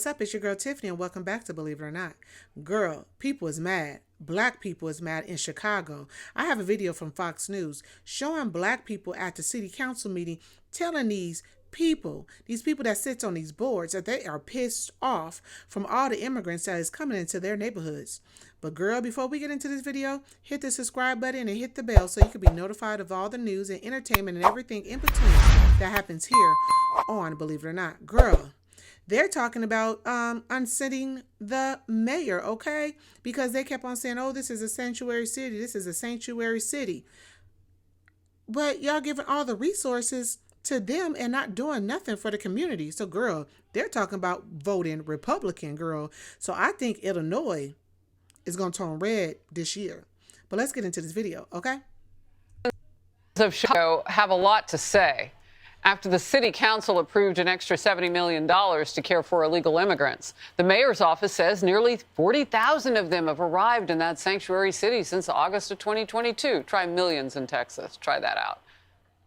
What's up? It's your girl Tiffany and welcome back to Believe It or Not. Girl, people is mad. Black people is mad in Chicago. I have a video from Fox News showing black people at the city council meeting telling these people that sits on these boards that they are pissed off from all the immigrants that is coming into their neighborhoods. But girl, before we get into this video, hit the subscribe button and hit the bell so you can be notified of all the news and entertainment and everything in between that happens here on Believe It or Not. Girl, they're talking about unseating the mayor, okay? Because they kept on saying, oh, this is a sanctuary city. This is a sanctuary city. But y'all giving all the resources to them and not doing nothing for the community. So, girl, they're talking about voting Republican, girl. So I think Illinois is going to turn red this year. But let's get into this video, okay? Of Chicago have a lot to say after the city council approved an extra $70 million to care for illegal immigrants. The mayor's office says nearly 40,000 of them have arrived in that sanctuary city since August of 2022. Try millions in Texas. Try that out.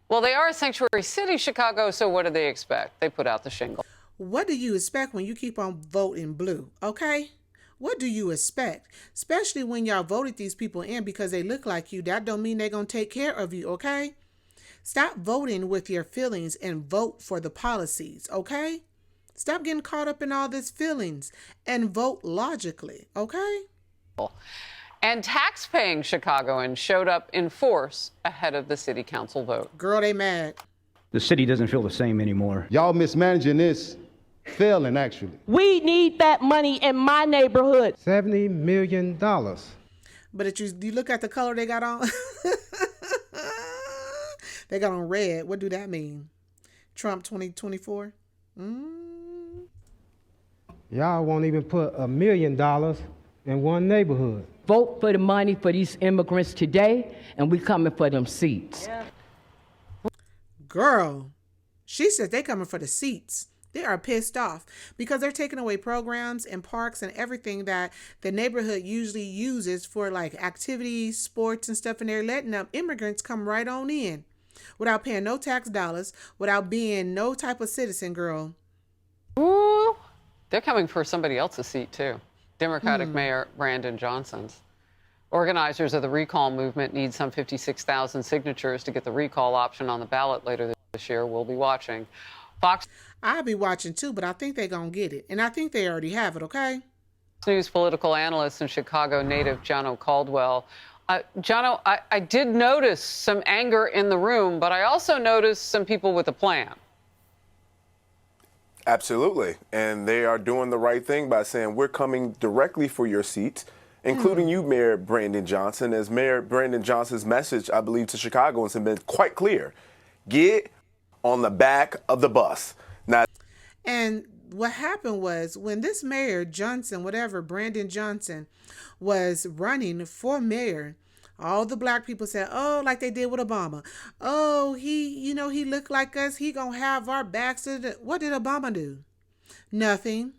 Well, they are a sanctuary city, Chicago, so what do they expect? They put out the shingle. What do you expect when you keep on voting blue, okay? What do you expect? Especially when y'all voted these people in because they look like you. That don't mean they're going to take care of you, okay? Stop voting with your feelings and vote for the policies, okay? Stop getting caught up in all these feelings and vote logically, okay? And tax-paying Chicagoans showed up in force ahead of the city council vote. Girl, they mad. The city doesn't feel the same anymore. Y'all mismanaging this, failing actually. We need that money in my neighborhood. $70 million. But if you look at the color they got on, they got on red. What do that mean? Trump 2024? Y'all won't even put $1 million in one neighborhood. Vote for the money for these immigrants today, and we coming for them seats. Yeah. Girl, she said they coming for the seats. They are pissed off because they're taking away programs and parks and everything that the neighborhood usually uses for like activities, sports and stuff, and they're letting them immigrants come right on in without paying no tax dollars, without being no type of citizen, girl. Ooh, they're coming for somebody else's seat too. Democratic Mayor Brandon Johnson's. Organizers of the recall movement need some 56,000 signatures to get the recall option on the ballot later this year. We'll be watching. Fox I'll be watching too, but I think they're going to get it. And I think they already have it, okay? News political analyst and Chicago native Jono Caldwell. Jono, I did notice some anger in the room, but I also noticed some people with a plan. Absolutely. And they are doing the right thing by saying we're coming directly for your seat, including you, Mayor Brandon Johnson. As Mayor Brandon Johnson's message, I believe, to Chicagoans has been quite clear. Get on the back of the bus. Now, and what happened was when this Mayor Johnson, whatever, Brandon Johnson, was running for mayor, all the black people said, oh, like they did with Obama. Oh, he looked like us. He gonna have our backs. What did Obama do? Nothing.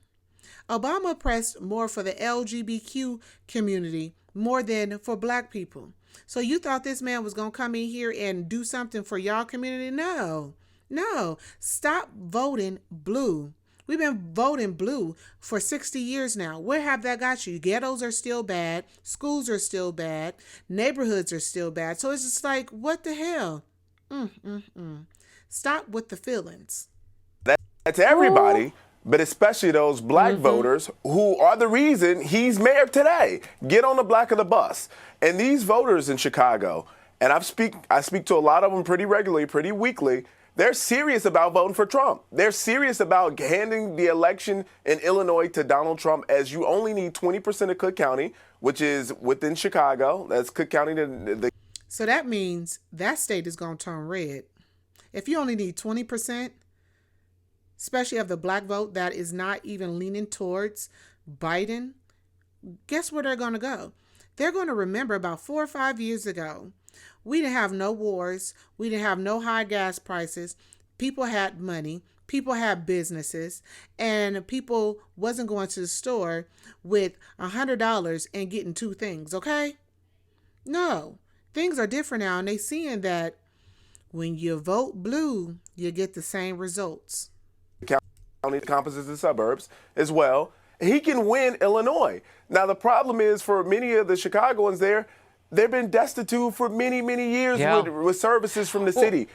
Obama pressed more for the LGBTQ community more than for black people. So you thought this man was gonna come in here and do something for y'all community? No. Stop voting blue. We've been voting blue for 60 years now. Where have that got you? Ghettos are still bad. Schools are still bad. Neighborhoods are still bad. So it's just like, what the hell? Stop with the feelings. That's everybody, but especially those black voters who are the reason he's mayor today. Get on the back of the bus. And these voters in Chicago, and I speak to a lot of them pretty regularly, pretty weekly, they're serious about voting for Trump. They're serious about handing the election in Illinois to Donald Trump, as you only need 20% of Cook County, which is within Chicago. That's Cook County. So that means that state is going to turn red. If you only need 20%, especially of the black vote that is not even leaning towards Biden, guess where they're going to go? They're going to remember about 4 or 5 years ago. We didn't have no wars. We didn't have no high gas prices. People had money. People had businesses. And people wasn't going to the store with $100 and getting 2 things, okay? No. Things are different now. And they seeing that when you vote blue, you get the same results. county encompasses the suburbs as well. He can win Illinois. Now, the problem is for many of the Chicagoans there, they've been destitute for many, many years with services from the city.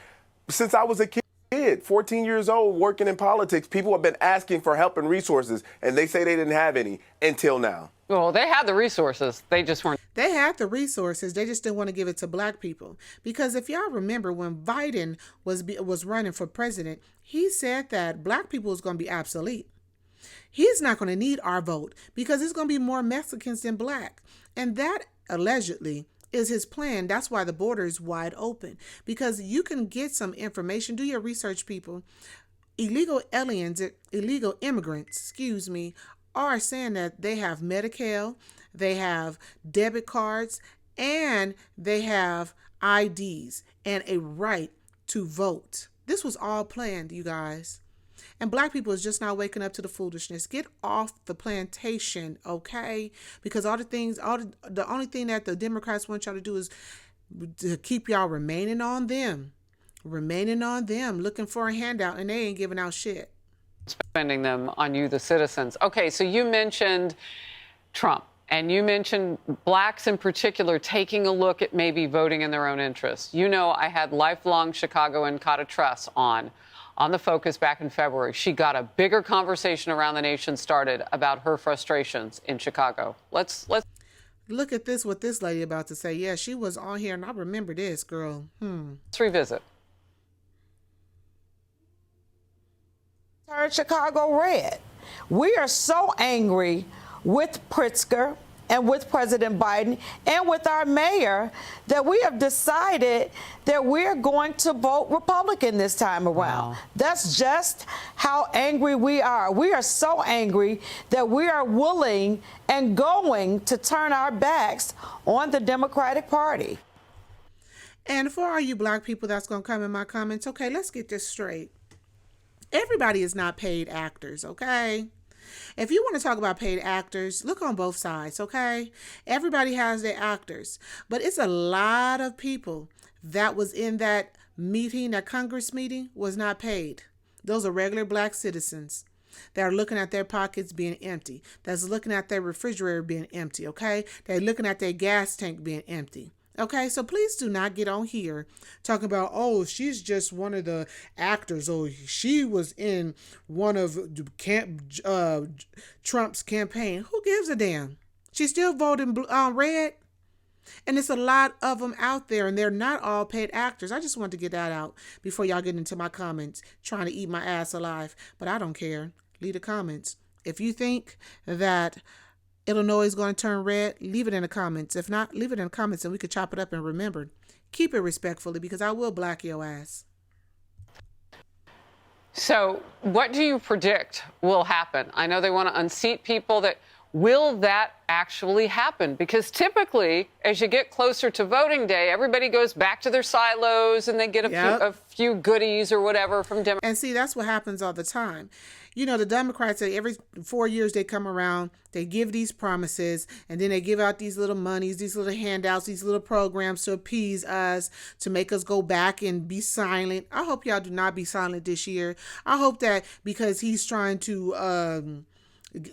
Since I was a kid, 14 years old, working in politics, people have been asking for help and resources, and they say they didn't have any until now. Well, they had the resources. They just weren't. They had the resources. They just didn't want to give it to black people. Because if y'all remember when Biden was running for president, he said that black people was going to be obsolete. He's not going to need our vote because there's going to be more Mexicans than black. And that allegedly is his plan. That's why the border is wide open, because you can get some information. Do your research, people. Illegal immigrants, are saying that they have Medi-Cal, they have debit cards, and they have IDs and a right to vote. This was all planned, you guys. And black people is just not waking up to the foolishness. Get off the plantation, okay? Because the only thing that the Democrats want y'all to do is to keep y'all remaining on them, looking for a handout, and they ain't giving out shit. Spending them on you, the citizens. Okay, so you mentioned Trump, and you mentioned blacks in particular taking a look at maybe voting in their own interest. You know, I had lifelong Chicagoan Kata Truss on the Focus back in February. She got a bigger conversation around the nation started about her frustrations in Chicago. Let's look at this, what this lady about to say. Yeah, she was on here, and I remember this, girl. Let's revisit. Turn Chicago red. We are so angry with Pritzker and with President Biden and with our mayor that we have decided that we're going to vote Republican this time around. Wow. That's just how angry we are. We are so angry that we are willing and going to turn our backs on the Democratic Party. And for all you black people that's going to come in my comments, okay, let's get this straight. Everybody is not paid actors, okay? If you want to talk about paid actors, look on both sides, okay? Everybody has their actors. But it's a lot of people that was in that meeting, that Congress meeting, was not paid. Those are regular black citizens that are looking at their pockets being empty. That's looking at their refrigerator being empty, okay? They're looking at their gas tank being empty. Okay, so please do not get on here talking about, oh, she's just one of the actors, or she was in one of Trump's campaign. Who gives a damn? She's still voting red. And it's a lot of them out there, and they're not all paid actors. I just wanted to get that out before y'all get into my comments trying to eat my ass alive. But I don't care. Leave the comments. If you think that Illinois is going to turn red, leave it in the comments. If not, leave it in the comments and we could chop it up. And remember, keep it respectfully, because I will black your ass. So what do you predict will happen? I know they want to unseat people. Will that actually happen? Because typically, as you get closer to voting day, everybody goes back to their silos and they get a few goodies or whatever from Democrats. And see, that's what happens all the time. You know, the Democrats, every 4 years they come around, they give these promises, and then they give out these little monies, these little handouts, these little programs to appease us, to make us go back and be silent. I hope y'all do not be silent this year. I hope that because he's trying to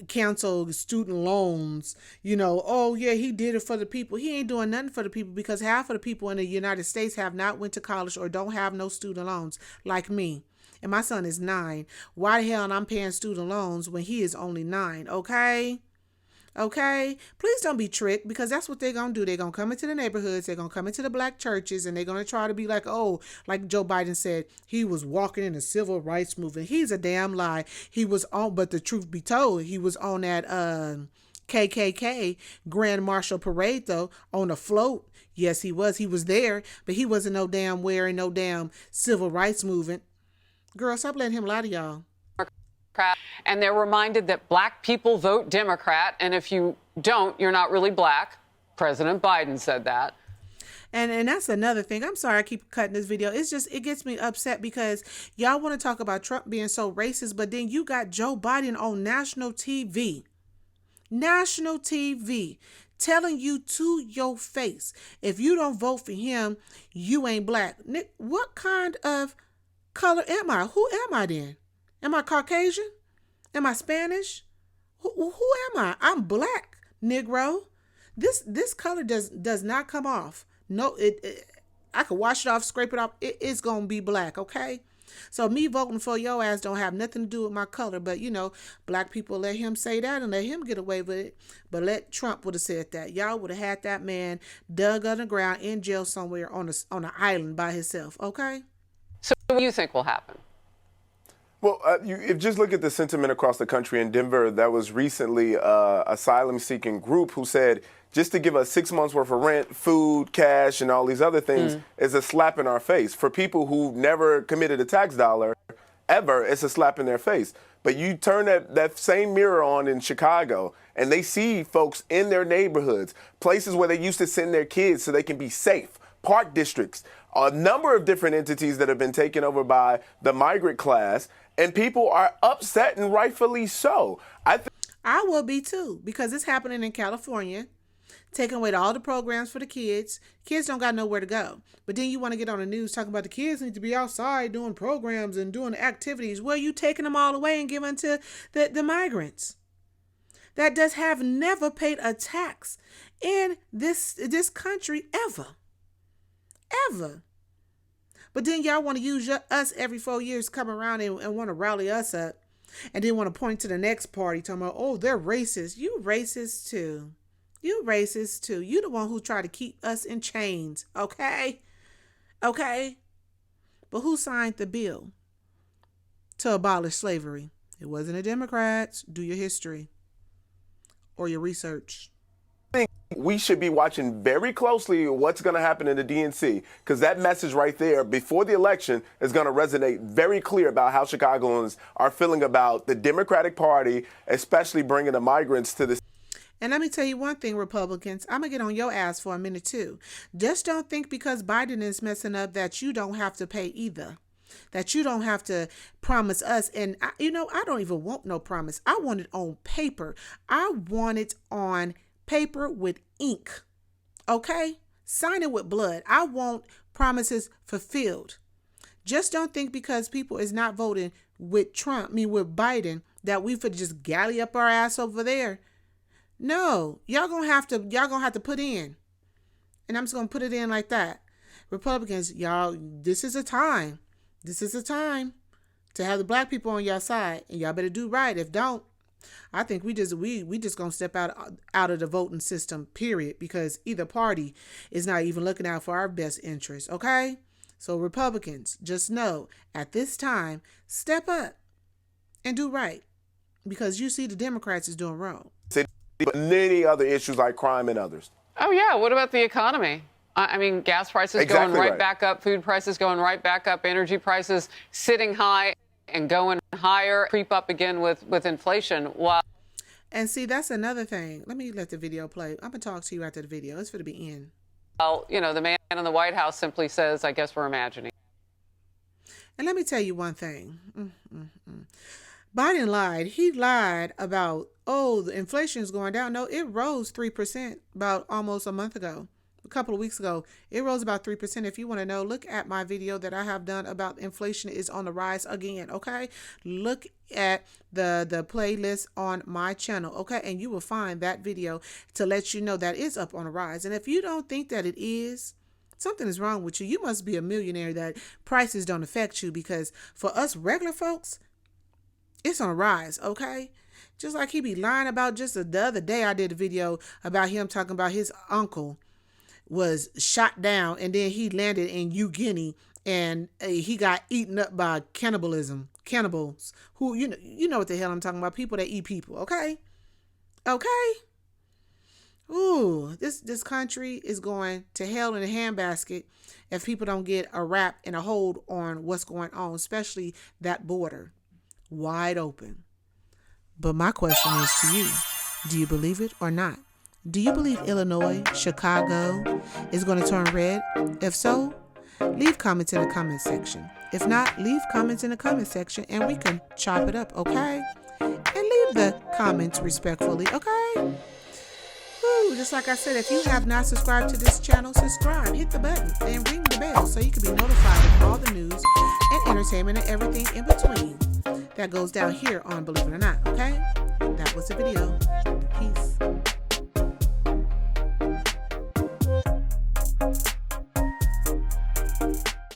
cancel student loans, you know, oh yeah, he did it for the people. He ain't doing nothing for the people, because half of the people in the United States have not went to college or don't have no student loans, like me. And my son is 9. Why the hell I'm paying student loans when he is only 9? Okay? Okay? Please don't be tricked, because that's what they're going to do. They're going to come into the neighborhoods. They're going to come into the black churches, and they're going to try to be like, oh, like Joe Biden said, he was walking in the civil rights movement. He's a damn lie. He was on, but the truth be told, he was on that KKK Grand Marshal Parade, though, on a float. Yes, he was. He was there, but he wasn't no damn wearing no damn civil rights movement. Girl, stop letting him lie to y'all. And they're reminded that black people vote Democrat, and if you don't, you're not really black. President Biden said that. And that's another thing. I'm sorry I keep cutting this video. It's just, it gets me upset because y'all want to talk about Trump being so racist, but then you got Joe Biden on national TV. National TV. Telling you to your face, if you don't vote for him, you ain't black. Nick, what kind of color am I? Who am I then? Am I Caucasian? Am I Spanish? Who am I? I'm black, Negro. This color does not come off. No, I could wash it off, scrape it off. It's gonna be black, okay? So me voting for your ass don't have nothing to do with my color. But you know, black people let him say that and let him get away with it. But let Trump would have said that. Y'all would have had that man dug underground in jail somewhere on an island by himself, okay? So what do you think will happen? Well, if just look at the sentiment across the country. In Denver, that was recently asylum-seeking group who said just to give us 6 months worth of rent, food, cash, and all these other things is a slap in our face. For people who never committed a tax dollar ever, it's a slap in their face. But you turn that same mirror on in Chicago, and they see folks in their neighborhoods, places where they used to send their kids so they can be safe, park districts, a number of different entities that have been taken over by the migrant class, and people are upset, and rightfully so. I will be too, because it's happening in California, taking away all the programs for the kids. Kids don't got nowhere to go. But then you want to get on the news talking about the kids need to be outside doing programs and doing activities. Well, you taking them all away and giving to the migrants that does have never paid a tax in this country ever. But then y'all want to use us every 4 years, come around and want to rally us up, and then want to point to the next party talking about, oh, they're racist. You racist too. You racist too. You the one who tried to keep us in chains, okay? Okay? But who signed the bill to abolish slavery? It wasn't the Democrats. Do your history or your research. We should be watching very closely what's going to happen in the DNC, because that message right there before the election is going to resonate very clear about how Chicagoans are feeling about the Democratic Party, especially bringing the migrants to the. And let me tell you one thing, Republicans, I'm going to get on your ass for a minute too. Just don't think because Biden is messing up that you don't have to pay either. That you don't have to promise us. And I don't even want no promise. I want it on paper. I want it on paper with ink. Okay? Sign it with blood. I want promises fulfilled. Just don't think because people is not voting with with Biden, that we could just galley up our ass over there. No, y'all gonna have to put in. And I'm just gonna put it in like that. Republicans, y'all, this is a time. This is a time to have the black people on your side. And y'all better do right. If don't, I think we just gonna step out of the voting system, period, because either party is not even looking out for our best interests, okay? So Republicans, just know at this time, step up and do right, because you see the Democrats is doing wrong. But many other issues like crime and others. Oh, yeah. What about the economy? I mean, gas prices going right back up, food prices going right back up, energy prices sitting high and going higher, creep up again with inflation. While And see, that's another thing. Let me let the video play. I'm going to talk to you after the video. It's going to be in. Well, the man in the White House simply says, I guess we're imagining. And let me tell you one thing. Biden lied. He lied about, the inflation is going down. No, it rose 3% about almost a month ago. A couple of weeks ago, it rose about 3%. If you want to know, look at my video that I have done about inflation is on the rise again, okay? Look at the playlist on my channel, okay? And you will find that video to let you know that it's up on the rise. And if you don't think that it is, something is wrong with you. You must be a millionaire that prices don't affect you, because for us regular folks, it's on a rise, okay? Just like he be lying about, just the other day I did a video about him talking about his uncle was shot down and then he landed in New Guinea and he got eaten up by cannibals who, you know what the hell I'm talking about, people that eat people, okay? Okay? Ooh, this country is going to hell in a handbasket if people don't get a wrap and a hold on what's going on, especially that border wide open. But my question is to you, do you believe it or not? Do you believe Illinois, Chicago is going to turn red? If so, leave comments in the comment section. If not, leave comments in the comment section and we can chop it up, okay? And leave the comments respectfully, okay? Woo, just like I said, if you have not subscribed to this channel, subscribe, hit the button, and ring the bell so you can be notified of all the news and entertainment, and everything in between. That goes down here on Believe It or Not, okay? That was the video. Peace.